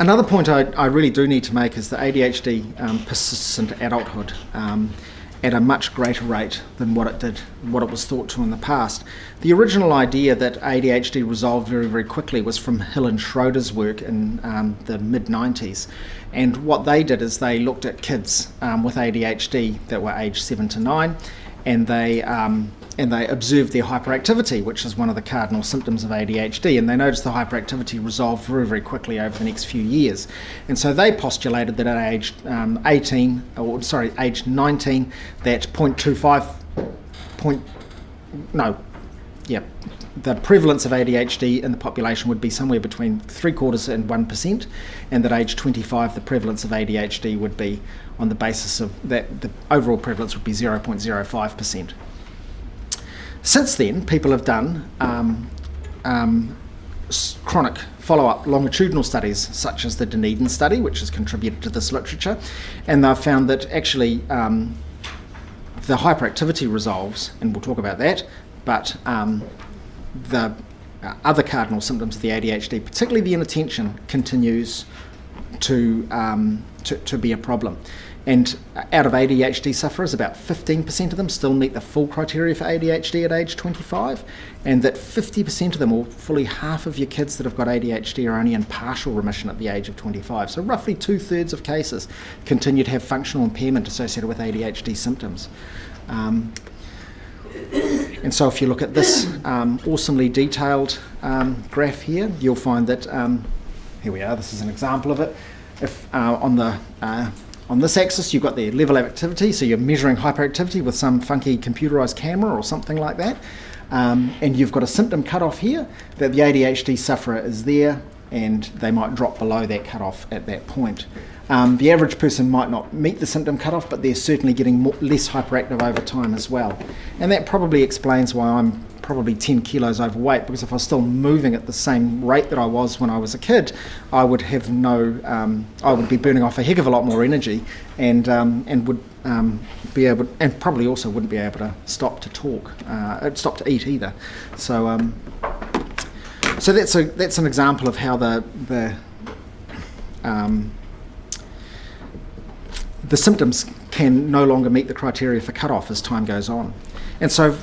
Another point I really do need to make is that ADHD persists into adulthood at a much greater rate than what it was thought to in the past. The original idea that ADHD resolved very, very quickly was from Hill and Schroeder's work in the mid-90s. And what they did is they looked at kids with ADHD that were aged 7 to 9, and they observed their hyperactivity, which is one of the cardinal symptoms of ADHD, and they noticed the hyperactivity resolved very, very quickly over the next few years. And so they postulated that at age 19, that the prevalence of ADHD in the population would be somewhere between 3/4 and 1%, and that age 25 the prevalence of ADHD would be, on the basis of that, the overall prevalence would be 0.05%. Since then, people have done chronic follow-up longitudinal studies, such as the Dunedin study, which has contributed to this literature, and they've found that actually the hyperactivity resolves, and we'll talk about that, but the other cardinal symptoms of the ADHD, particularly the inattention, continues to be a problem. And out of ADHD sufferers, about 15% of them still meet the full criteria for ADHD at age 25, and that 50% of them, or fully half of your kids that have got ADHD, are only in partial remission at the age of 25. So roughly 2/3 of cases continue to have functional impairment associated with ADHD symptoms. And so if you look at this awesomely detailed graph here, you'll find that, here we are, this is an example of it. If on this axis you've got the level of activity, so you're measuring hyperactivity with some funky computerised camera or something like that, and you've got a symptom cutoff here that the ADHD sufferer is there, and they might drop below that cutoff at that point. The average person might not meet the symptom cutoff, but they're certainly getting less hyperactive over time as well. And that probably explains why I'm probably 10 kilos overweight, because if I was still moving at the same rate that I was when I was a kid, I would have I would be burning off a heck of a lot more energy, and would be able, and probably also wouldn't be able to stop to eat either. So that's an example of how the symptoms can no longer meet the criteria for cutoff as time goes on. And so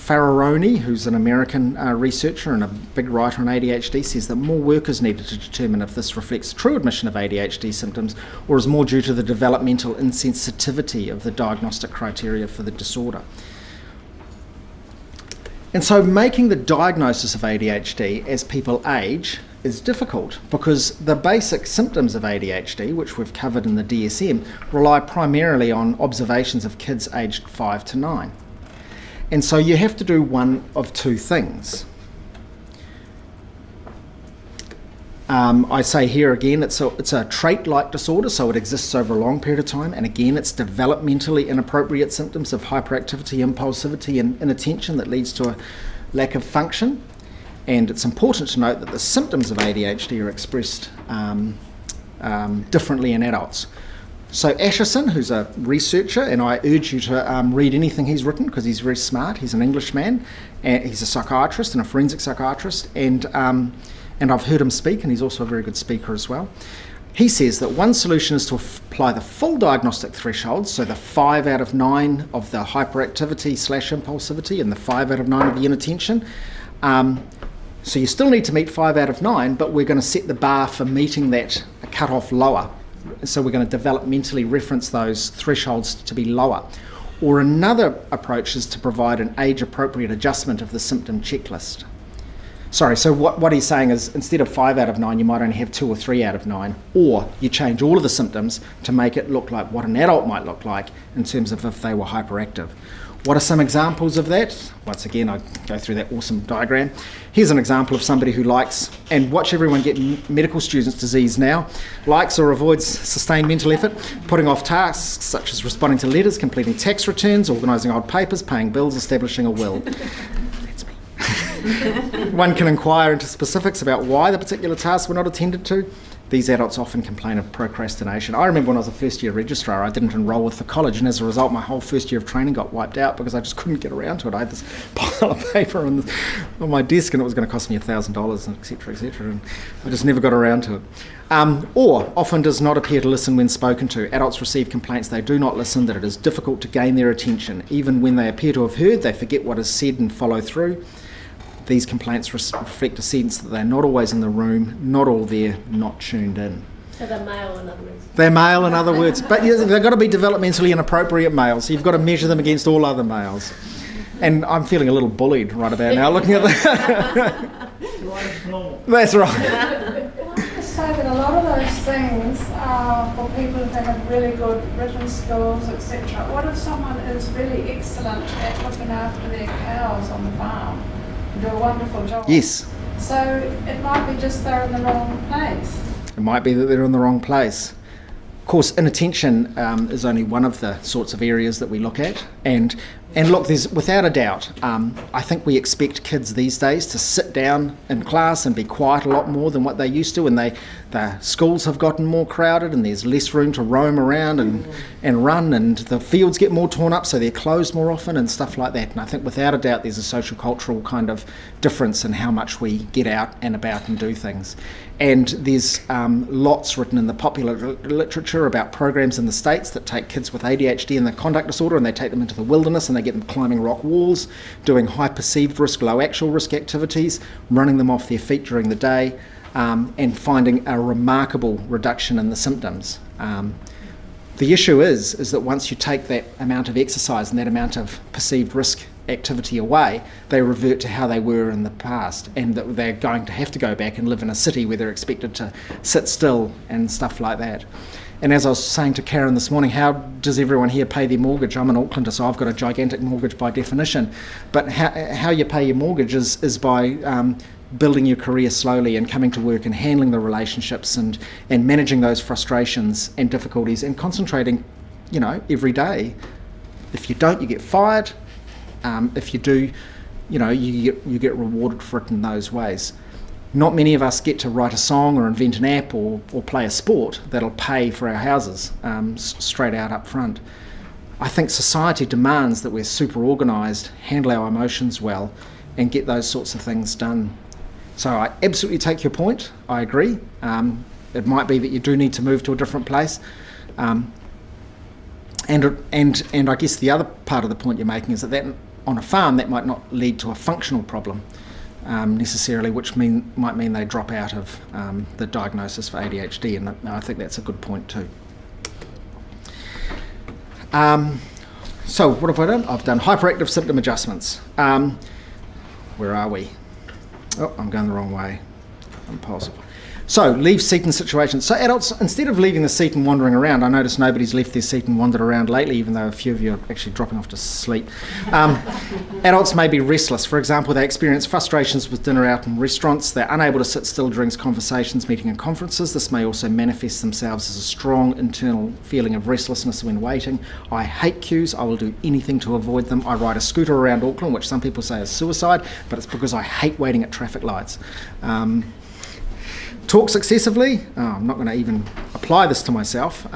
Fararoni, who's an American researcher and a big writer on ADHD, says that more work is needed to determine if this reflects true admission of ADHD symptoms or is more due to the developmental insensitivity of the diagnostic criteria for the disorder. And so making the diagnosis of ADHD as people age is difficult, because the basic symptoms of ADHD, which we've covered in the DSM, rely primarily on observations of kids aged 5 to 9. And so you have to do one of two things. I say here again, it's a trait-like disorder, so it exists over a long period of time, and again, it's developmentally inappropriate symptoms of hyperactivity, impulsivity, and inattention that leads to a lack of function. And it's important to note that the symptoms of ADHD are expressed differently in adults. So Asherson, who's a researcher, and I urge you to read anything he's written because he's very smart. He's an Englishman, and he's a psychiatrist and a forensic psychiatrist, and I've heard him speak, and he's also a very good speaker as well. He says that one solution is to apply the full diagnostic thresholds, so the 5 out of 9 of the hyperactivity/impulsivity and the 5 out of 9 of the inattention. So you still need to meet 5 out of 9, but we're going to set the bar for meeting that cutoff lower. So we're going to developmentally reference those thresholds to be lower. Or another approach is to provide an age-appropriate adjustment of the symptom checklist. Sorry, so what he's saying is, instead of 5 out of 9, you might only have 2 or 3 out of 9, or you change all of the symptoms to make it look like what an adult might look like in terms of if they were hyperactive. What are some examples of that? Once again, I go through that awesome diagram. Here's an example of somebody who likes, and watch everyone get medical students disease now, likes or avoids sustained mental effort, putting off tasks such as responding to letters, completing tax returns, organising old papers, paying bills, establishing a will. That's me. One can inquire into specifics about why the particular tasks were not attended to. these adults often complain of procrastination. I remember when I was a first-year registrar, I didn't enrol with the college, and as a result, my whole first year of training got wiped out because I just couldn't get around to it. I had this pile of paper on my desk, and it was going to cost me $1,000, etc., etc., and I just never got around to it. Or often does not appear to listen when spoken to. Adults receive complaints they do not listen, that it is difficult to gain their attention. Even when they appear to have heard, they forget what is said and follow through. These complaints reflect a sense that they're not always in the room, not all there, not tuned in. So they're male, in other words. They're male, in other words. But they've got to be developmentally inappropriate males, so you've got to measure them against all other males. And I'm feeling a little bullied right about now, looking at that. That's right. So that a lot of those things are for people that have really good written skills, etc. What if someone is really excellent at looking after their cows on the farm and do a wonderful job? Yes. So it might be just they're in the wrong place. It might be that they're in the wrong place. Of course, inattention is only one of the sorts of areas that we look at. And look, there's without a doubt, I think we expect kids these days to sit down in class and be quiet a lot more than what they used to, and the schools have gotten more crowded and there's less room to roam around and run, and the fields get more torn up so they're closed more often and stuff like that. And I think without a doubt there's a social cultural kind of difference in how much we get out and about and do things. And there's lots written in the popular literature about programs in the States that take kids with ADHD and the conduct disorder and they take them into the wilderness and they get them climbing rock walls, doing high perceived risk, low actual risk activities, running them off their feet during the day, and finding a remarkable reduction in the symptoms. The issue is that once you take that amount of exercise and that amount of perceived risk activity away, they revert to how they were in the past, and that they're going to have to go back and live in a city where they're expected to sit still and stuff like that. And as I was saying to Karen this morning, how does everyone here pay their mortgage? I'm an Aucklander, so I've got a gigantic mortgage by definition. But how you pay your mortgage is by building your career slowly and coming to work and handling the relationships and managing those frustrations and difficulties and concentrating, every day. If you don't, you get fired. If you do, you get rewarded for it in those ways. Not many of us get to write a song or invent an app or play a sport that'll pay for our houses straight out up front. I think society demands that we're super organised, handle our emotions well, and get those sorts of things done. So I absolutely take your point. I agree. It might be that you do need to move to a different place. And I guess the other part of the point you're making is that on a farm that might not lead to a functional problem necessarily, which might mean they drop out of the diagnosis for ADHD, and I think that's a good point too. So what have I done? I've done hyperactive symptom adjustments. Where are we? Oh, I'm going the wrong way. Impulsive. So, leave seat and situations. So adults, instead of leaving the seat and wandering around, I notice nobody's left their seat and wandered around lately, even though a few of you are actually dropping off to sleep. Adults may be restless. For example, they experience frustrations with dinner out in restaurants. They're unable to sit still during conversations, meeting and conferences. This may also manifest themselves as a strong internal feeling of restlessness when waiting. I hate queues. I will do anything to avoid them. I ride a scooter around Auckland, which some people say is suicide, but it's because I hate waiting at traffic lights. Talks excessively, I'm not going to even apply this to myself,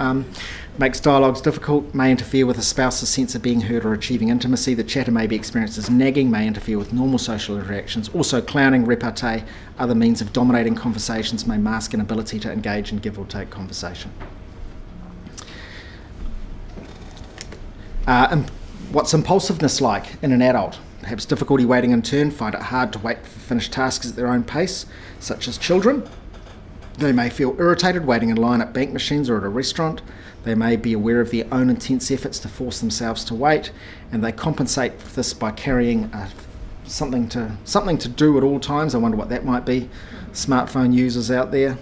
makes dialogues difficult, may interfere with a spouse's sense of being heard or achieving intimacy. The chatter may be experienced as nagging, may interfere with normal social interactions. Also clowning, repartee, other means of dominating conversations may mask an ability to engage in give or take conversation. And what's impulsiveness like in an adult? Perhaps difficulty waiting in turn, find it hard to wait for finished tasks at their own pace, such as children. They may feel irritated waiting in line at bank machines or at a restaurant. They may be aware of their own intense efforts to force themselves to wait, and they compensate for this by carrying something to do at all times. I wonder what that might be. Smartphone users out there.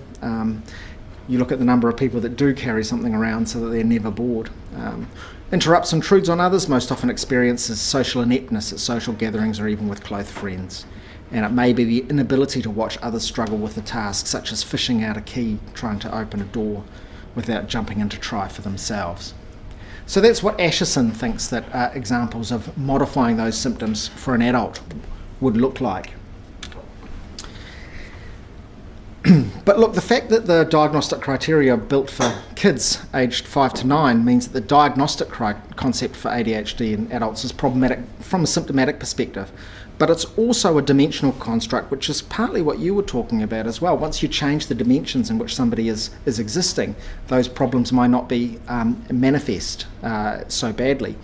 You look at the number of people that do carry something around so that they're never bored. Interrupts and intrudes on others, most often experiences social ineptness at social gatherings or even with close friends. And it may be the inability to watch others struggle with a task, such as fishing out a key, trying to open a door without jumping in to try for themselves. So that's what Asherson thinks that examples of modifying those symptoms for an adult would look like. But look, the fact that the diagnostic criteria are built for kids aged 5 to 9 means that the diagnostic concept for ADHD in adults is problematic from a symptomatic perspective. But it's also a dimensional construct, which is partly what you were talking about as well. Once you change the dimensions in which somebody is existing, those problems might not be manifest so badly.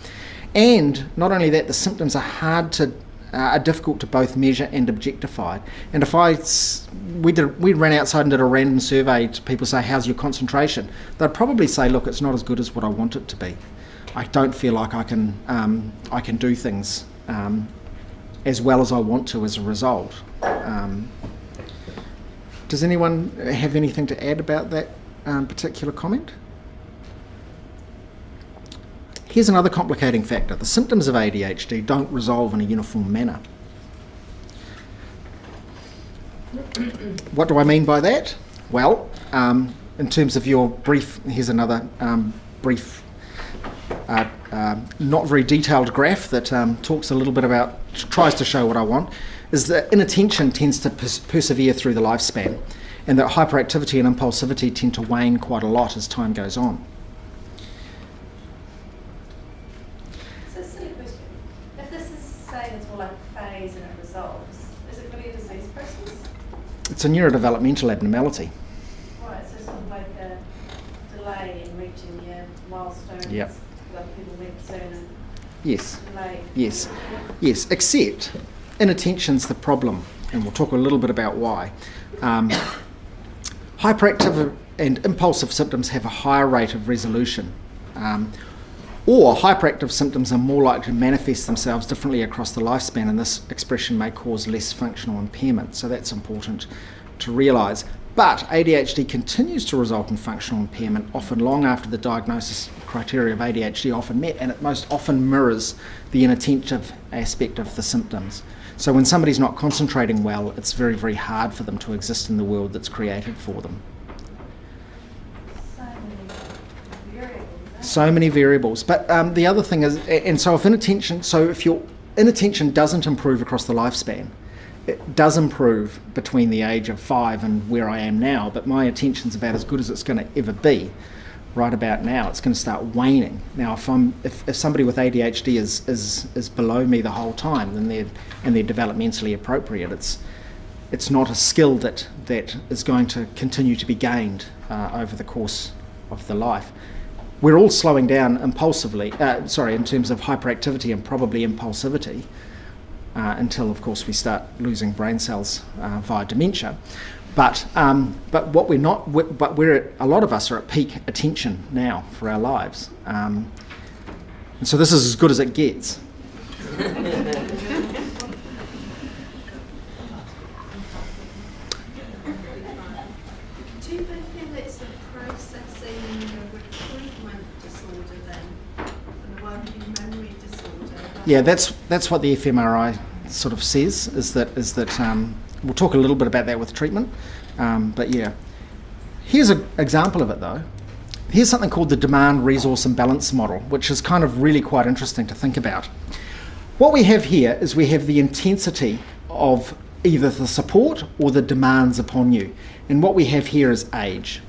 And not only that, the symptoms are difficult to both measure and objectify. And if we ran outside and did a random survey to people, say, how's your concentration? They'd probably say, look, it's not as good as what I want it to be. I don't feel like I can do things as well as I want to as a result. Does anyone have anything to add about that particular comment? Here's another complicating factor. The symptoms of ADHD don't resolve in a uniform manner. What do I mean by that? Well, in terms of your brief, here's another brief, not very detailed graph that talks a little bit about, tries to show what I want, is that inattention tends to persevere through the lifespan, and that hyperactivity and impulsivity tend to wane quite a lot as time goes on. It's a neurodevelopmental abnormality. Right, so sort of like a delay in reaching your milestones. Yep. Like people went sooner. Yes. Delay. Yes. Yes. Except inattention's the problem, and we'll talk a little bit about why. Hyperactive and impulsive symptoms have a higher rate of resolution. Or hyperactive symptoms are more likely to manifest themselves differently across the lifespan, and this expression may cause less functional impairment. So that's important to realise. But ADHD continues to result in functional impairment, often long after the diagnosis criteria of ADHD are often met, and it most often mirrors the inattentive aspect of the symptoms. So when somebody's not concentrating well, it's very, very hard for them to exist in the world that's created for them. So many variables. But the other thing is, and so if your inattention doesn't improve across the lifespan, it does improve between the age of 5 and where I am now, but my attention's about as good as it's going to ever be right about now. It's going to start waning. Now, if somebody with ADHD is below me the whole time, then they're developmentally appropriate. It's not a skill that is going to continue to be gained over the course of the life. We're all slowing down impulsively, in terms of hyperactivity and probably impulsivity, until, of course, we start losing brain cells via dementia. But what we're not, but a lot of us are at peak attention now for our lives, and so this is as good as it gets. Yeah, that's what the fMRI sort of says, is that we'll talk a little bit about that with treatment, but yeah. Here's an example of it though. Here's something called the demand resource imbalance model, which is kind of really quite interesting to think about. What we have here is we have the intensity of either the support or the demands upon you, and what we have here is age.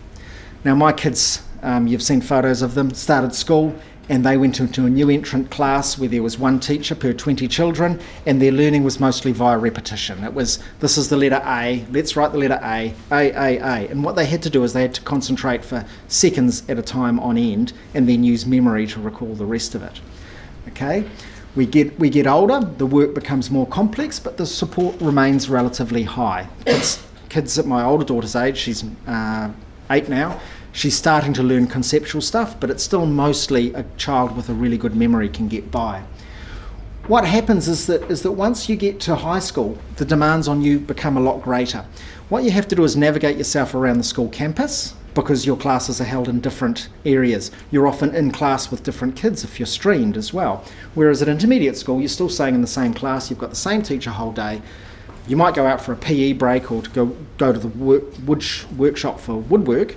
Now my kids, you've seen photos of them, started school, and they went into a new entrant class where there was one teacher per 20 children, and their learning was mostly via repetition. It was, this is the letter A, let's write the letter A. And what they had to do is they had to concentrate for seconds at a time on end, and then use memory to recall the rest of it. Okay? We get older, the work becomes more complex, but the support remains relatively high. Kids at my older daughter's age, she's 8 now, she's starting to learn conceptual stuff, but it's still mostly a child with a really good memory can get by. What happens is that once you get to high school, the demands on you become a lot greater. What you have to do is navigate yourself around the school campus, because your classes are held in different areas. You're often in class with different kids if you're streamed as well. Whereas at intermediate school, you're still staying in the same class, you've got the same teacher whole day. You might go out for a PE break or to go to the workshop for woodwork,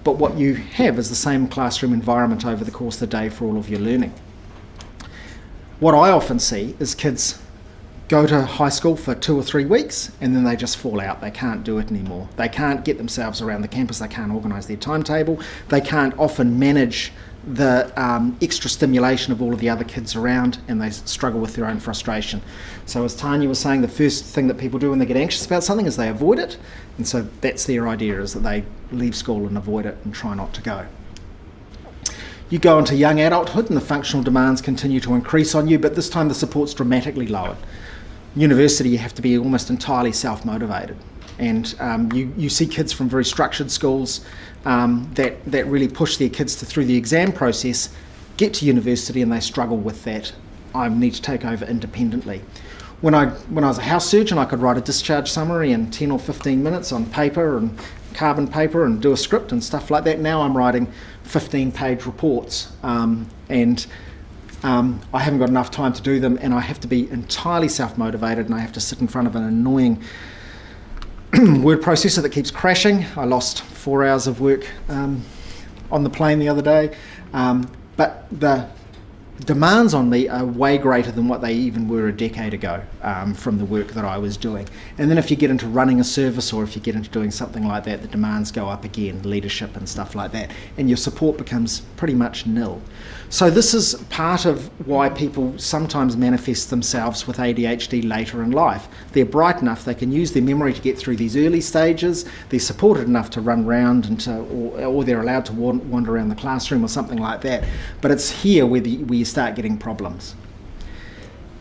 but what you have is the same classroom environment over the course of the day for all of your learning. What I often see is kids go to high school for 2 or 3 weeks, and then they just fall out. They can't do it anymore. They can't get themselves around the campus. They can't organise their timetable. They can't often manage the extra stimulation of all of the other kids around, and they struggle with their own frustration. So as Tanya was saying, the first thing that people do when they get anxious about something is they avoid it, and so that's their idea, is that they leave school and avoid it and try not to go. You go into young adulthood and the functional demands continue to increase on you, but this time the support's dramatically lowered. University, you have to be almost entirely self-motivated, and you see kids from very structured schools that really push their kids through the exam process, get to university, and they struggle with that. I need to take over independently. When I was a house surgeon, I could write a discharge summary in 10 or 15 minutes on paper and carbon paper and do a script and stuff like that. Now I'm writing 15-page reports, and I haven't got enough time to do them, and I have to be entirely self-motivated, and I have to sit in front of an annoying word processor that keeps crashing. I lost 4 hours of work on the plane the other day, but the demands on me are way greater than what they even were a decade ago from the work that I was doing. And then if you get into running a service, or if you get into doing something like that, the demands go up again, leadership and stuff like that, and your support becomes pretty much nil. So this is part of why people sometimes manifest themselves with ADHD later in life. They're bright enough, they can use their memory to get through these early stages, they're supported enough to run around and or they're allowed to wander around the classroom or something like that. But it's here where you start getting problems.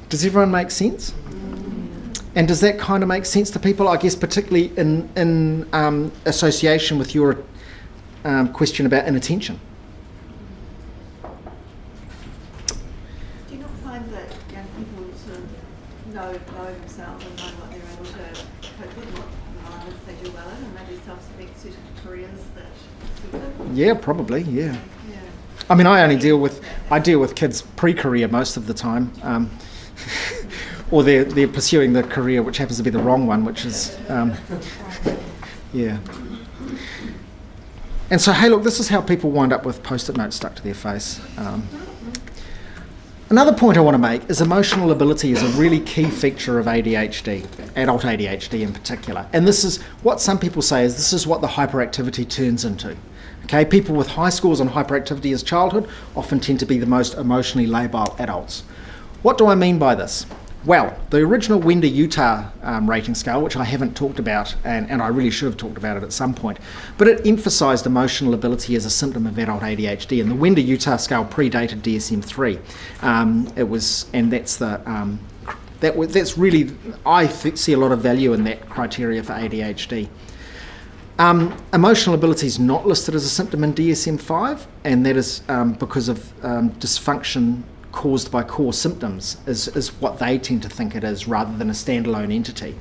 Does everyone make sense? And does that kind of make sense to people, I guess, particularly in association with your question about inattention? Do you not find that young people sort of know themselves and know what they're able to cope with, what environments they do well in, and maybe self-select certain careers that suit them? Yeah, probably, yeah. I mean, I deal with kids pre-career most of the time, or they're pursuing the career which happens to be the wrong one, which is, yeah. And so, hey, look, this is how people wind up with post-it notes stuck to their face. Another point I want to make is emotional ability is a really key feature of ADHD, adult ADHD in particular. And this is what some people say is this is what the hyperactivity turns into. Okay, people with high scores on hyperactivity as childhood often tend to be the most emotionally labile adults. What do I mean by this? Well, the original Wendy Utah rating scale, which I haven't talked about, and I really should have talked about it at some point, but it emphasised emotional ability as a symptom of adult ADHD, and the Wendy Utah scale predated DSM-3. That's really, I see a lot of value in that criteria for ADHD. Emotional ability is not listed as a symptom in DSM-5, and that is because of dysfunction caused by core symptoms is what they tend to think it is, rather than a standalone entity.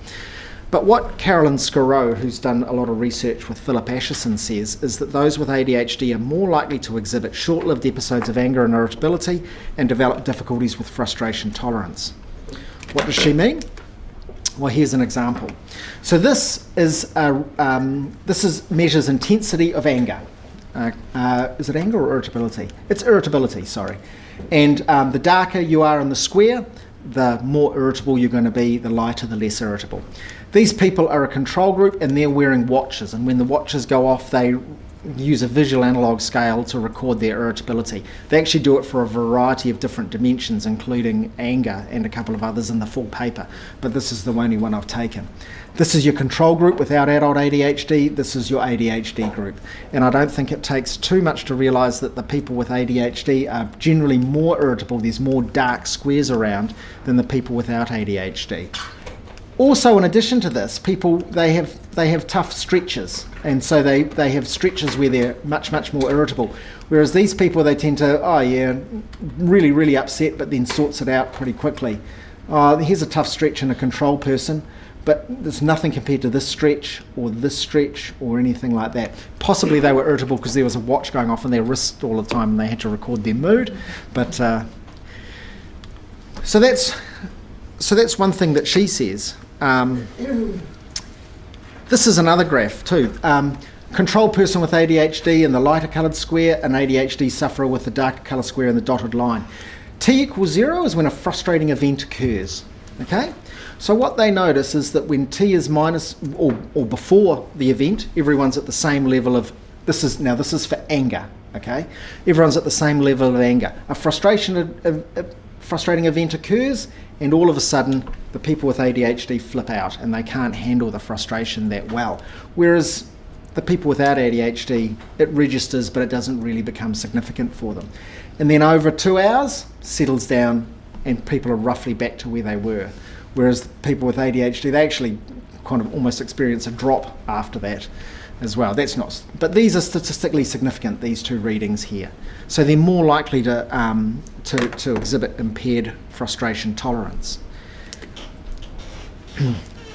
But what Carolyn Scarrow, who's done a lot of research with Philip Asherson, says is that those with ADHD are more likely to exhibit short-lived episodes of anger and irritability and develop difficulties with frustration tolerance. What does she mean? Well, here's an example. So this measures intensity of anger. Is it anger or irritability? It's irritability, sorry. And the darker you are in the square, the more irritable you're going to be, the lighter, the less irritable. These people are a control group, and they're wearing watches, and when the watches go off, they use a visual analog scale to record their irritability. They actually do it for a variety of different dimensions, including anger and a couple of others in the full paper, but this is the only one I've taken. This is your control group without adult ADHD, this is your ADHD group. And I don't think it takes too much to realise that the people with ADHD are generally more irritable, there's more dark squares around than the people without ADHD. Also, in addition to this, people, they have tough stretches, and so they have stretches where they're much more irritable. Whereas these people, they tend to, really, really upset, but then sorts it out pretty quickly. Here's a tough stretch in a control person, but there's nothing compared to this stretch or anything like that. Possibly they were irritable because there was a watch going off on their wrist all the time and they had to record their mood. But so that's one thing that she says. This is another graph too. Control person with ADHD in the lighter coloured square, an ADHD sufferer with the darker coloured square in the dotted line. T equals 0 is when a frustrating event occurs. Okay? So what they notice is that when T is minus, or before the event, everyone's at the same level of, this is for anger, okay? Everyone's at the same level of anger. A frustrating event occurs, and all of a sudden, the people with ADHD flip out, and they can't handle the frustration that well. Whereas the people without ADHD, it registers, but it doesn't really become significant for them. And then over 2 hours, settles down, and people are roughly back to where they were. Whereas people with ADHD, they actually kind of almost experience a drop after that as well. But these are statistically significant, these two readings here. So they're more likely to exhibit impaired frustration tolerance.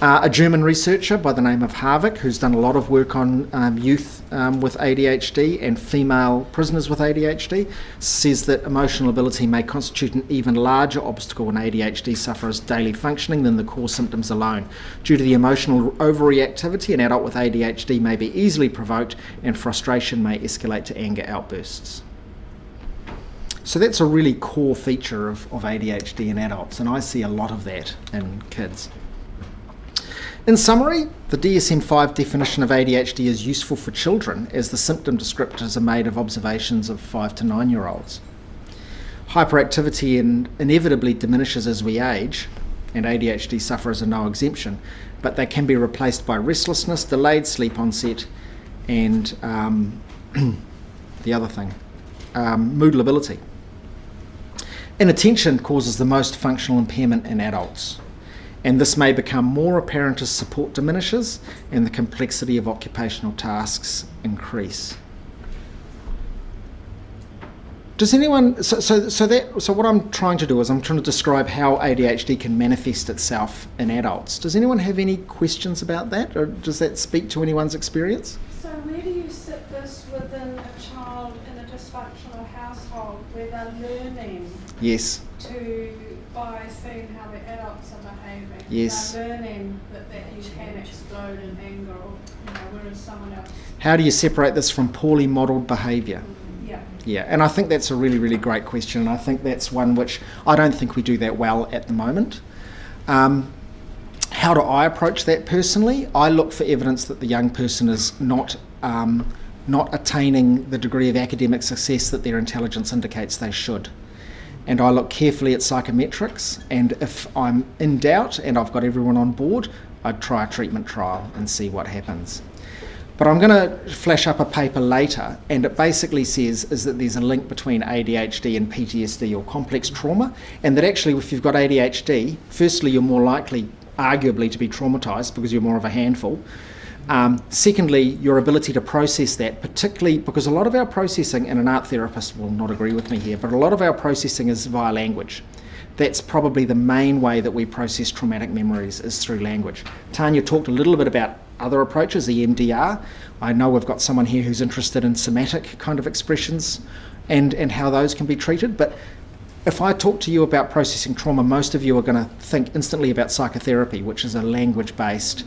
A German researcher by the name of Harvick, who's done a lot of work on youth with ADHD and female prisoners with ADHD, says that emotional ability may constitute an even larger obstacle in ADHD sufferers' daily functioning than the core symptoms alone. Due to the emotional overreactivity, an adult with ADHD may be easily provoked, and frustration may escalate to anger outbursts. So that's a really core feature of ADHD in adults, and I see a lot of that in kids. In summary, the DSM-5 definition of ADHD is useful for children as the symptom descriptors are made of observations of 5 to 9-year-olds. Hyperactivity inevitably diminishes as we age, and ADHD sufferers are no exemption, but they can be replaced by restlessness, delayed sleep onset, and the other thing, mood lability. Inattention causes the most functional impairment in adults, and this may become more apparent as support diminishes and the complexity of occupational tasks increase. Does anyone, so what I'm trying to do is I'm trying to describe how ADHD can manifest itself in adults. Does anyone have any questions about that, or does that speak to anyone's experience? So where do you sit this within a child in a dysfunctional household where they're learning Yes. by seeing how the adults are behaving? Yes. They're learning that you can explode in anger, or, whereas someone else. How do you separate this from poorly modelled behaviour? Yeah, and I think that's a really, really great question, and I think that's one which I don't think we do that well at the moment. How do I approach that personally? I look for evidence that the young person is not attaining the degree of academic success that their intelligence indicates they should. And I look carefully at psychometrics, and if I'm in doubt and I've got everyone on board, I'd try a treatment trial and see what happens. But I'm going to flash up a paper later, and it basically says is that there's a link between ADHD and PTSD, or complex trauma, and that actually if you've got ADHD, firstly you're more likely, arguably, to be traumatised because you're more of a handful. Secondly, your ability to process that, particularly because a lot of our processing, and an art therapist will not agree with me here, but a lot of our processing is via language. That's probably the main way that we process traumatic memories, is through language. Tanya talked a little bit about other approaches, EMDR. I know we've got someone here who's interested in somatic kind of expressions and how those can be treated, but if I talk to you about processing trauma, most of you are going to think instantly about psychotherapy, which is a language-based.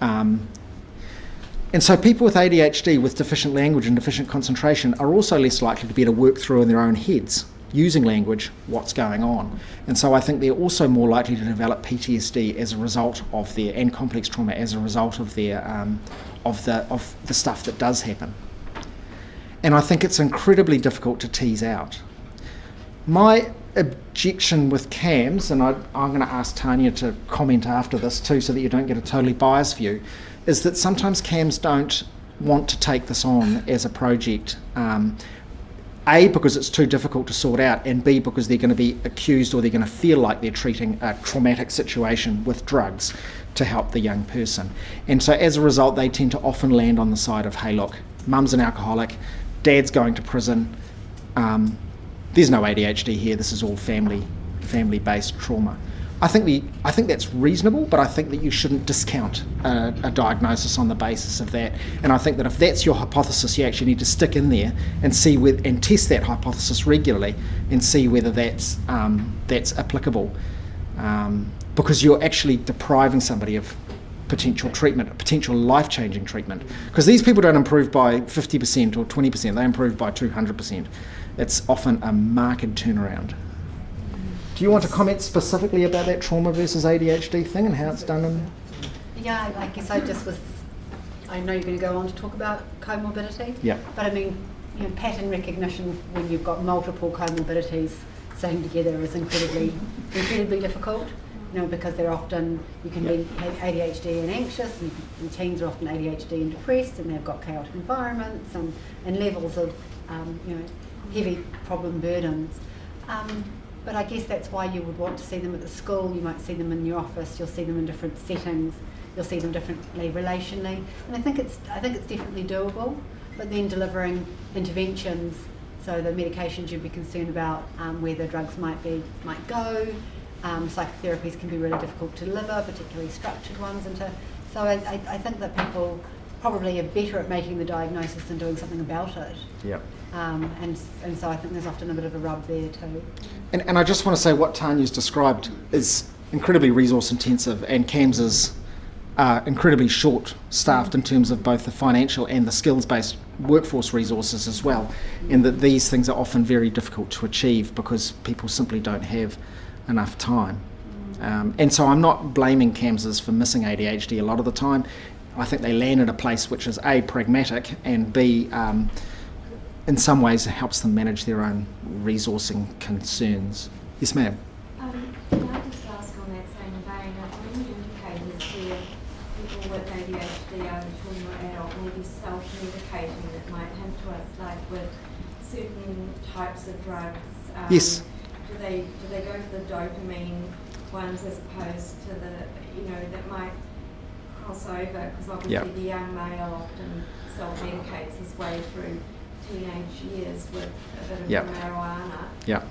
And so people with ADHD with deficient language and deficient concentration are also less likely to be able to work through in their own heads, using language, what's going on. And so I think they're also more likely to develop PTSD as a result of and complex trauma as a result of their of the stuff that does happen. And I think it's incredibly difficult to tease out. My objection with CAMS, and I'm going to ask Tanya to comment after this too so that you don't get a totally biased view, is that sometimes CAMS don't want to take this on as a project. A, because it's too difficult to sort out, and B, because they're going to be accused, or they're going to feel like they're treating a traumatic situation with drugs to help the young person. And so as a result, they tend to often land on the side of, hey look, mum's an alcoholic, dad's going to prison, there's no ADHD here, this is all family-based trauma. I think that's reasonable, but I think that you shouldn't discount a diagnosis on the basis of that. And I think that if that's your hypothesis, you actually need to stick in there and see and test that hypothesis regularly and see whether that's applicable, because you're actually depriving somebody of potential treatment, potential life-changing treatment. Because these people don't improve by 50% or 20%; they improve by 200%. It's often a marked turnaround. Do you want to comment specifically about that trauma versus ADHD thing and how it's done? Yeah, I guess I know you're going to go on to talk about comorbidity. Yeah. But I mean, pattern recognition when you've got multiple comorbidities staying together is incredibly difficult. Because they're often, you can be ADHD and anxious, and teens are often ADHD and depressed, and they've got chaotic environments and levels of, heavy problem burdens. But I guess that's why you would want to see them at the school. You might see them in your office. You'll see them in different settings. You'll see them differently relationally. And I think it's definitely doable. But then delivering interventions, so the medications you'd be concerned about, where the drugs might go. Psychotherapies can be really difficult to deliver, particularly structured ones. So I think that people probably are better at making the diagnosis than doing something about it. Yep. And so I think there's often a bit of a rub there too. And I just want to say what Tanya's described is incredibly resource intensive, and CAMS is incredibly short-staffed in terms of both the financial and the skills-based workforce resources as well, and that these things are often very difficult to achieve because people simply don't have enough time. And so I'm not blaming CAMSs for missing ADHD a lot of the time. I think they land in a place which is A, pragmatic, and B, in some ways it helps them manage their own resourcing concerns. Yes, ma'am. Can I just ask on that same vein, are any indicators where people with ADHD, either children or adult, may be self-medicating that might hint to us, like with certain types of drugs? Yes. Do they go for the dopamine ones as opposed to the, that might cross over? Because obviously the young male often self-medicates his way through teenage years with a bit of marijuana. Yeah.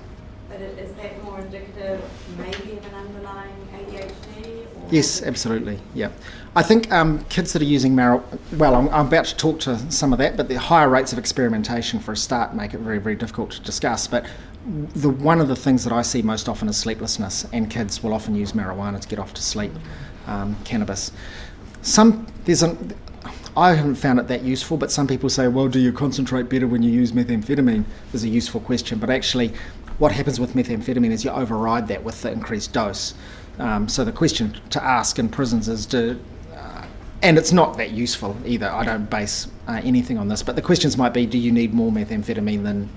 But is that more indicative maybe of an underlying ADHD? Or Yes, absolutely. Yeah, I think kids that are using marijuana. Well, I'm about to talk to some of that, but the higher rates of experimentation for a start make it very, very difficult to discuss. But one of the things that I see most often is sleeplessness, and kids will often use marijuana to get off to sleep. Cannabis. I haven't found it that useful, but some people say, well, do you concentrate better when you use methamphetamine? Is a useful question, but actually what happens with methamphetamine is you override that with the increased dose. So the question to ask in prisons is, and it's not that useful either, I don't base anything on this, but the questions might be, do you need more methamphetamine than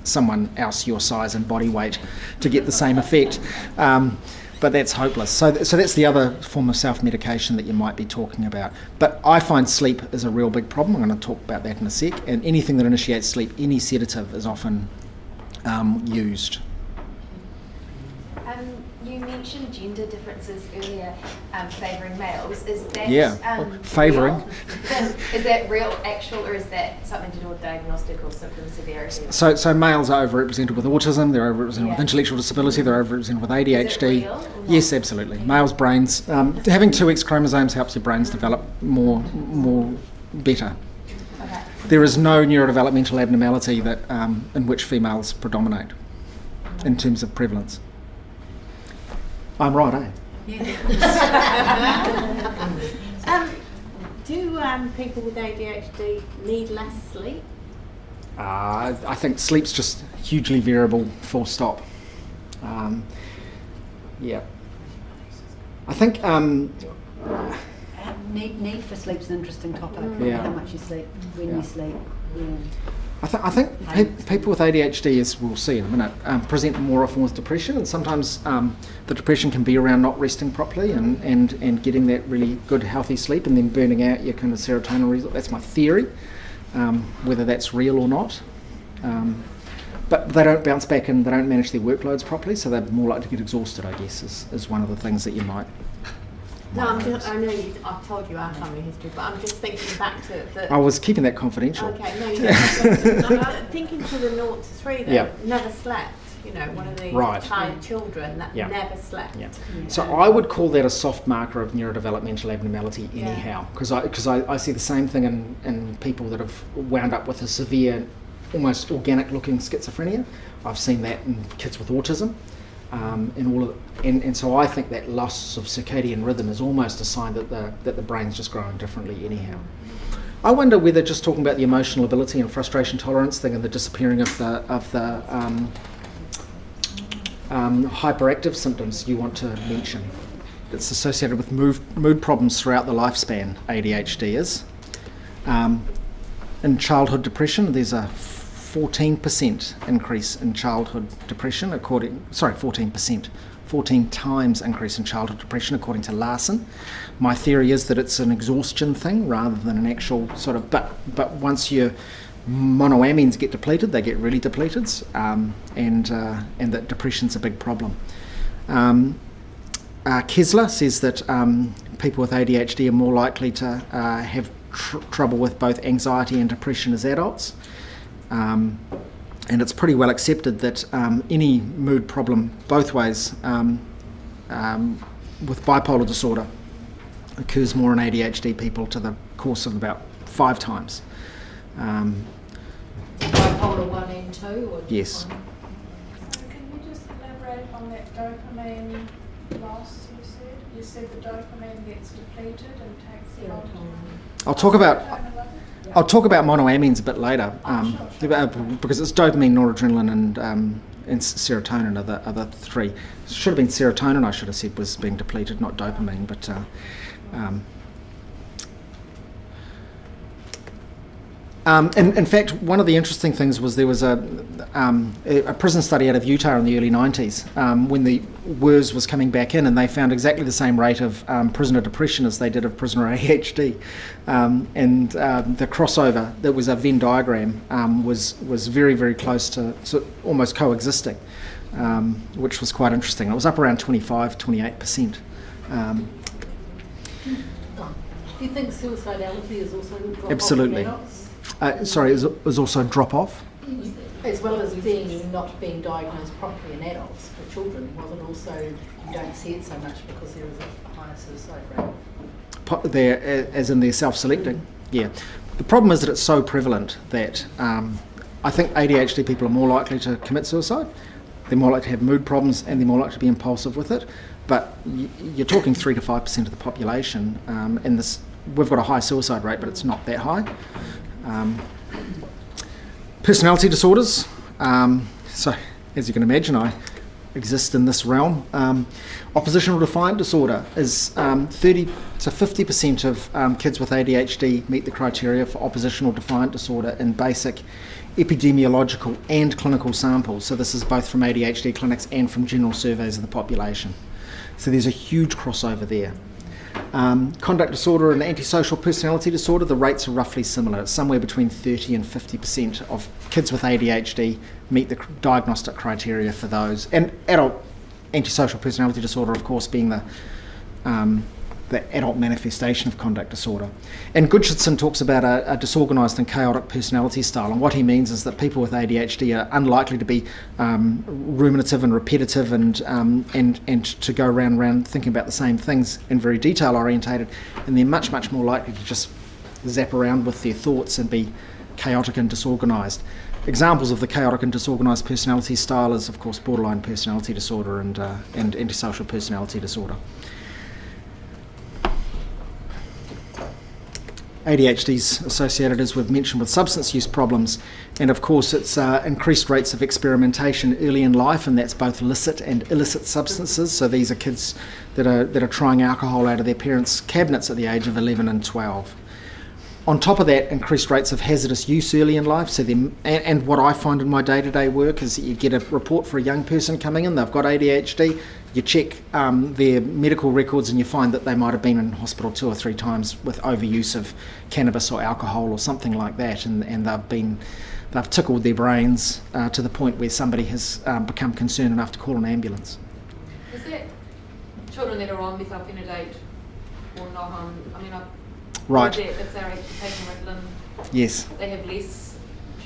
someone else your size and body weight to get the same effect? But that's hopeless. So that's the other form of self-medication that you might be talking about. But I find sleep is a real big problem. I'm going to talk about that in a sec. And anything that initiates sleep, any sedative is often used. You mentioned gender differences earlier, favouring males. Is that favouring? Is that real, actual, or is that something to do with diagnostic or symptom severity? So males are overrepresented with autism. They're overrepresented with intellectual disability. They're overrepresented with ADHD. Is it real? Yes, absolutely. Males' brains, having two X chromosomes helps your brains develop more better. Okay. There is no neurodevelopmental abnormality that in which females predominate in terms of prevalence. I'm right, eh? Do people with ADHD need less sleep? I think sleep's just hugely variable, full stop. Yeah. I think... Need for sleep's an interesting topic. Yeah. How much you sleep, when you sleep. Yeah. I think people with ADHD, as we'll see in a minute, present more often with depression, and sometimes the depression can be around not resting properly and getting that really good healthy sleep and then burning out your kind of serotonin result. That's my theory, whether that's real or not. But they don't bounce back and they don't manage their workloads properly, so they're more likely to get exhausted, I guess, is one of the things that you might... No, I know I've told you our family history, but I'm just thinking back to the... I was keeping that confidential. Okay, no, you don't. I'm thinking to the 0 to 3 that never slept. One of these tired children that never slept. Yeah. So I would call that a soft marker of neurodevelopmental abnormality anyhow, because I see the same thing in people that have wound up with a severe, almost organic-looking schizophrenia. I've seen that in kids with autism. And so I think that loss of circadian rhythm is almost a sign that the brain's just growing differently anyhow. I wonder whether just talking about the emotional ability and frustration tolerance thing and the disappearing of the hyperactive symptoms you want to mention. It's associated with mood problems throughout the lifespan, ADHD is. In childhood depression, there's a 14% increase in childhood depression, 14 times increase in childhood depression according to Larson. My theory is that it's an exhaustion thing rather than an actual sort of, but once your monoamines get depleted, they get really depleted, and that depression's a big problem. Kessler says that people with ADHD are more likely to have trouble with both anxiety and depression as adults. And it's pretty well accepted that any mood problem both ways with bipolar disorder occurs more in ADHD people to the course of about 5 times. Bipolar 1 and 2? Or yes. So can you just elaborate on that dopamine loss you said? You said the dopamine gets depleted and takes a long time. I'll talk about monoamines a bit later, because it's dopamine, noradrenaline, and serotonin are the 3. It should have been serotonin, I should have said, was being depleted, not dopamine. But in fact, one of the interesting things was there was a prison study out of Utah in the early 90s when the WERS was coming back in, and they found exactly the same rate of prisoner depression as they did of prisoner ADHD. And the crossover, that was a Venn diagram, was very, very close to almost coexisting, which was quite interesting. It was up around 25-28%. Do you think suicidality is also a drop Absolutely. It was also a drop-off? As well as not being diagnosed properly in adults, for children, was it also, you don't see it so much because there is a higher suicide rate? As in they're self-selecting? Yeah. The problem is that it's so prevalent that I think ADHD people are more likely to commit suicide, they're more likely to have mood problems, and they're more likely to be impulsive with it. But you're talking 3 to 5% of the population, and we've got a high suicide rate, but it's not that high. Personality disorders. So, as you can imagine, I exist in this realm. Oppositional defiant disorder is 30 to 50% of kids with ADHD meet the criteria for oppositional defiant disorder in basic epidemiological and clinical samples. So this is both from ADHD clinics and from general surveys of the population. So there's a huge crossover there. Conduct disorder and antisocial personality disorder, the rates are roughly similar. It's somewhere between 30 and 50% of kids with ADHD meet the diagnostic criteria for those. And adult antisocial personality disorder, of course, being the adult manifestation of conduct disorder. And Goodson talks about a disorganised and chaotic personality style, and what he means is that people with ADHD are unlikely to be ruminative and repetitive and to go round thinking about the same things and very detail orientated, and they're much more likely to just zap around with their thoughts and be chaotic and disorganised. Examples of the chaotic and disorganised personality style is, of course, borderline personality disorder and antisocial personality disorder. ADHD is associated, as we've mentioned, with substance use problems, and of course it's increased rates of experimentation early in life, and that's both licit and illicit substances. So these are kids that are trying alcohol out of their parents' cabinets at the age of 11 and 12. On top of that, increased rates of hazardous use early in life. And what I find in my day-to-day work is that you get a report for a young person coming in, they've got ADHD, you check their medical records and you find that they might have been in hospital 2 or 3 times with overuse of cannabis or alcohol or something like that, and they've tickled their brains to the point where somebody has become concerned enough to call an ambulance. Is that children that are on methylphenidate or not on, Right. If they're taking Ritalin, Yes. they have less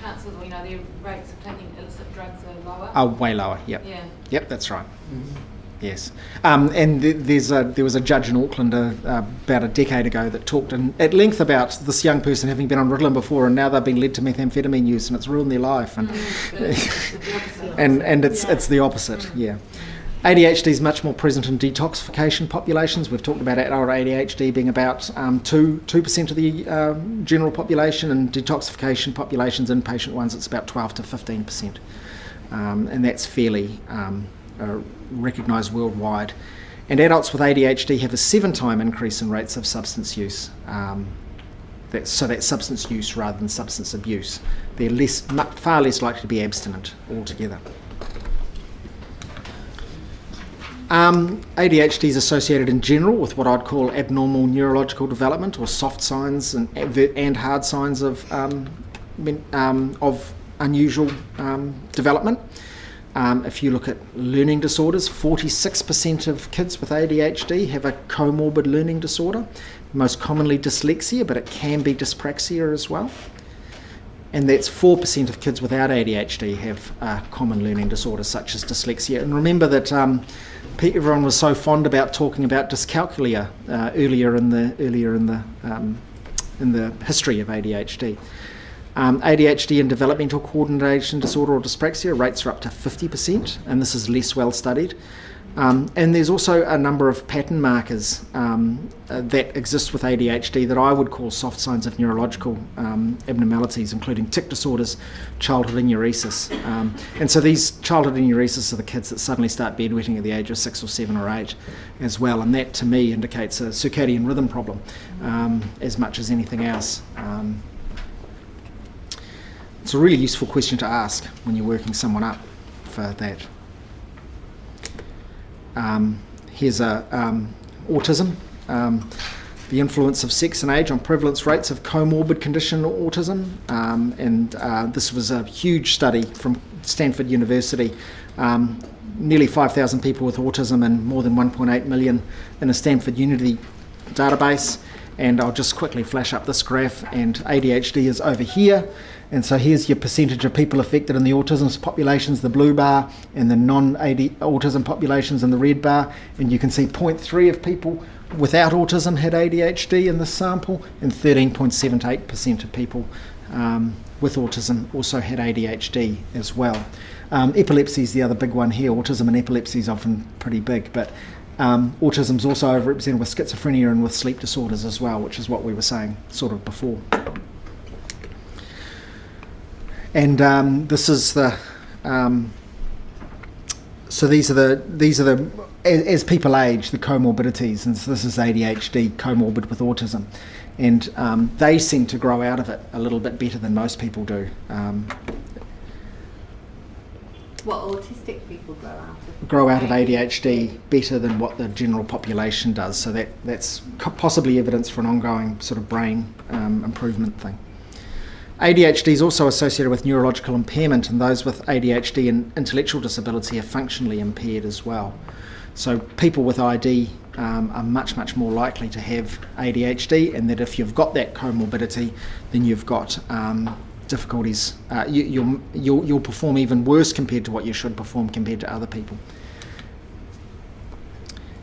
chances, their rates of taking illicit drugs are lower? Oh, way lower, yep. Yeah. Yep, that's right. Mm-hmm. Yes. And there was a judge in Auckland about a decade ago that talked at length about this young person having been on Ritalin before, and now they've been led to methamphetamine use, and it's ruined their life. And it's the opposite, yeah. ADHD is much more present in detoxification populations. We've talked about adult ADHD being about 2% of the general population, and detoxification populations, inpatient ones, it's about 12 to 15%. And that's fairly recognised worldwide. And adults with ADHD have a 7-time increase in rates of substance use. That's substance use rather than substance abuse. They're far less likely to be abstinent altogether. ADHD is associated in general with what I'd call abnormal neurological development, or soft signs and hard signs of unusual development. If you look at learning disorders, 46% of kids with ADHD have a comorbid learning disorder, most commonly dyslexia, but it can be dyspraxia as well. And that's 4% of kids without ADHD have common learning disorders such as dyslexia. And remember that everyone was so fond about talking about dyscalculia earlier in the history of ADHD. ADHD and developmental coordination disorder or dyspraxia rates are up to 50%, and this is less well studied. And there's also a number of pattern markers that exist with ADHD that I would call soft signs of neurological abnormalities, including tic disorders, childhood enuresis. And so these childhood enuresis are the kids that suddenly start bedwetting at the age of 6 or 7 or 8 as well, and that to me indicates a circadian rhythm problem as much as anything else. It's a really useful question to ask when you're working someone up for that. Here's autism, the influence of sex and age on prevalence rates of comorbid condition autism, and this was a huge study from Stanford University, nearly 5,000 people with autism and more than 1.8 million in a Stanford Unity database. And I'll just quickly flash up this graph, and ADHD is over here. And so here's your percentage of people affected in the autism populations, the blue bar, and the non-autism populations in the red bar. And you can see 0.3 of people without autism had ADHD in this sample, and 13.78% of people with autism also had ADHD as well. Epilepsy is the other big one here. Autism and epilepsy is often pretty big, but autism is also overrepresented with schizophrenia and with sleep disorders as well, which is what we were saying sort of before. And this is the so these are the as people age, the comorbidities, and so this is ADHD comorbid with autism, and they seem to grow out of it a little bit better than most people do. What autistic people grow out of? Grow out of ADHD better than what the general population does. So that's possibly evidence for an ongoing sort of brain improvement thing. ADHD is also associated with neurological impairment, and those with ADHD and intellectual disability are functionally impaired as well. So people with ID are much, much more likely to have ADHD, and that if you've got that comorbidity, then you've got difficulties. You'll perform even worse compared to what you should perform compared to other people.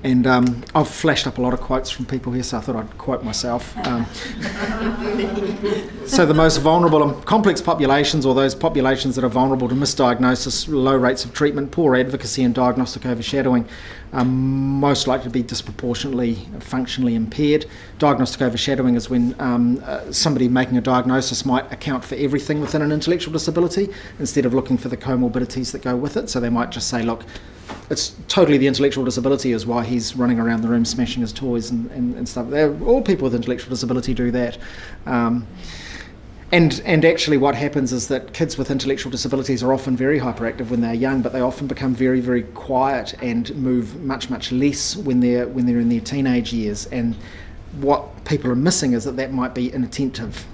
And I've flashed up a lot of quotes from people here, so I thought I'd quote myself. So the most vulnerable and complex populations, or those populations that are vulnerable to misdiagnosis, low rates of treatment, poor advocacy and diagnostic overshadowing, are most likely to be disproportionately functionally impaired. Diagnostic overshadowing is when somebody making a diagnosis might account for everything within an intellectual disability instead of looking for the comorbidities that go with it. So they might just say, look, it's totally the intellectual disability is why he's running around the room smashing his toys and stuff. All people with intellectual disability do that. And actually what happens is that kids with intellectual disabilities are often very hyperactive when they're young, but they often become very, very quiet and move much, much less when they're in their teenage years. And what people are missing is that might be inattentive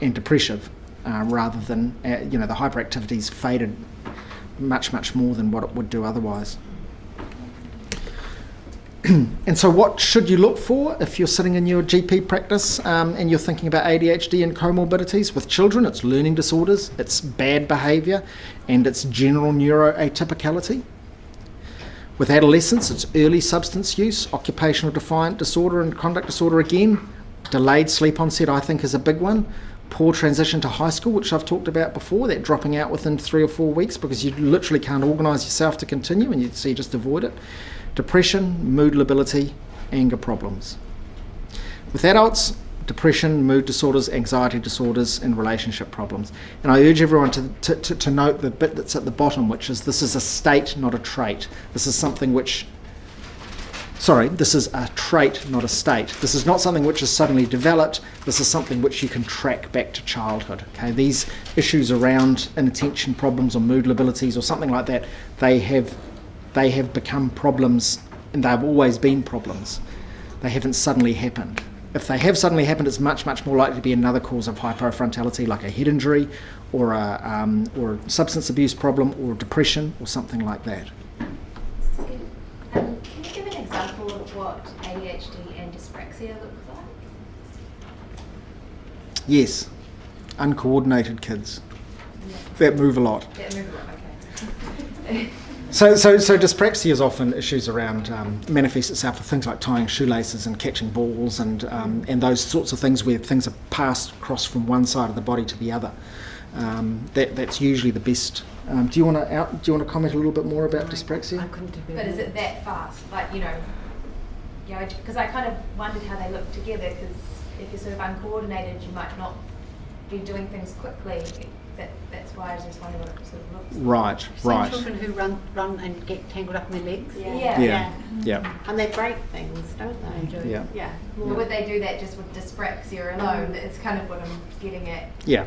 and depressive rather than, the hyperactivity's faded much, much more than what it would do otherwise. And so what should you look for if you're sitting in your GP practice and you're thinking about ADHD and comorbidities? With children, it's learning disorders, it's bad behaviour, and it's general neuroatypicality. With adolescents, it's early substance use, occupational defiant disorder and conduct disorder again. Delayed sleep onset, I think, is a big one. Poor transition to high school, which I've talked about before, that dropping out within 3 or 4 weeks because you literally can't organise yourself to continue, and so you just avoid it. Depression, mood lability, anger problems. With adults, depression, mood disorders, anxiety disorders, and relationship problems. And I urge everyone to note the bit that's at the bottom, which is this is a state, not a trait. This is something which, this is a trait, not a state. This is not something which is suddenly developed. This is something which you can track back to childhood. Okay, these issues around inattention problems or mood labilities or something like that, they have become problems, and they've always been problems. They haven't suddenly happened. If they have suddenly happened, it's much, much more likely to be another cause of hypofrontality, like a head injury or a substance abuse problem or depression or something like that. Can you give an example of what ADHD and dyspraxia looks like? Yes, uncoordinated kids that move a lot. Okay. So dyspraxia is often issues around, manifests itself with things like tying shoelaces and catching balls and those sorts of things where things are passed across from one side of the body to the other. That's usually the best. Do you want to comment a little bit more about dyspraxia? I couldn't do But is it that fast? Like, because I kind of wondered how they look together, because if you're sort of uncoordinated, you might not be doing things quickly. That's why I was just wondering what it sort of looks like. Right. Children who run and get tangled up in their legs. Yeah. And they break things, don't they? Yeah. Yeah. Well, would they do that just with dyspraxia alone? It's kind of what I'm getting at. Yeah.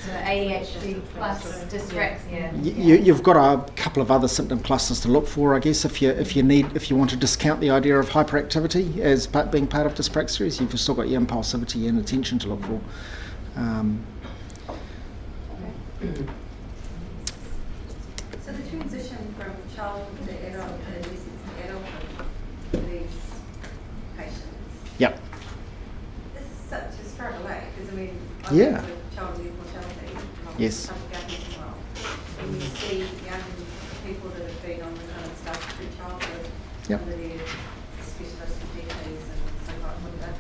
So ADHD plus dyspraxia. You've got a couple of other symptom clusters to look for, I guess. If you want to discount the idea of hyperactivity as being part of dyspraxia, is you've still got your impulsivity and attention to look for. So the transition from childhood to adulthood, adolescence to adulthood for these patients. Yep. This is such a struggle, because I Yeah. work with childhood youth mortality, Yes. public government as well. And you see young people that have been on the kind of stuff through childhood, Yep. under their specialists and GPs and so forth, whatever.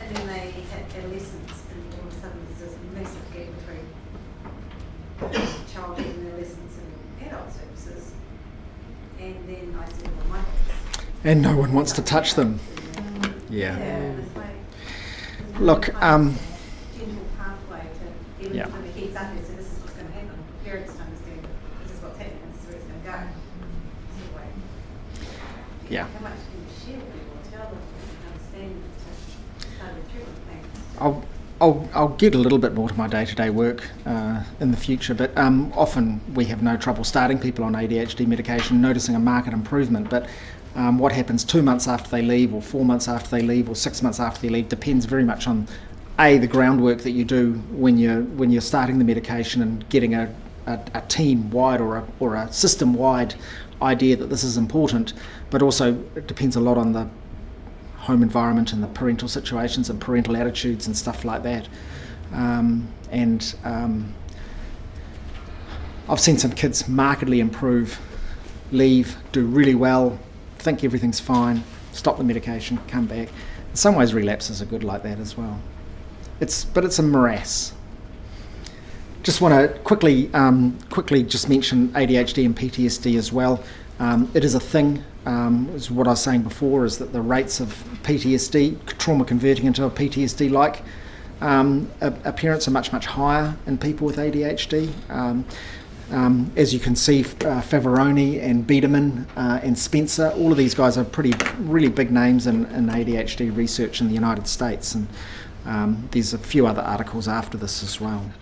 And then they hit adolescence, and all of a sudden there's this massive gap between childhood and adolescence and adult services. And then I said, well, my kids. And no one wants to touch them. Yeah. This way. Look, There's no gentle pathway to even Yeah. when the head's up there, so this is what's going to happen. Parents to understand this is what's happening, this is where it's going to go. This is the way. Yeah. How much can you share with people or tell them and understand to start the treatment plans? I'll get a little bit more to my day-to-day work in the future, but often we have no trouble starting people on ADHD medication, noticing a marked improvement, but what happens 2 months after they leave, or 4 months after they leave, or 6 months after they leave depends very much on the groundwork that you do when you're starting the medication and getting a team-wide or a system-wide idea that this is important, but also it depends a lot on the home environment and the parental situations and parental attitudes and stuff like that. I've seen some kids markedly improve, leave, do really well, think everything's fine, stop the medication, come back. In some ways relapses are good like that as well. But it's a morass. Just want to quickly just mention ADHD and PTSD as well. It is a thing. Is what I was saying before, is that the rates of PTSD, trauma converting into a PTSD-like appearance, are much, much higher in people with ADHD. As you can see, Favaroni and Biederman and Spencer, all of these guys are really big names in ADHD research in the United States, and there's a few other articles after this as well.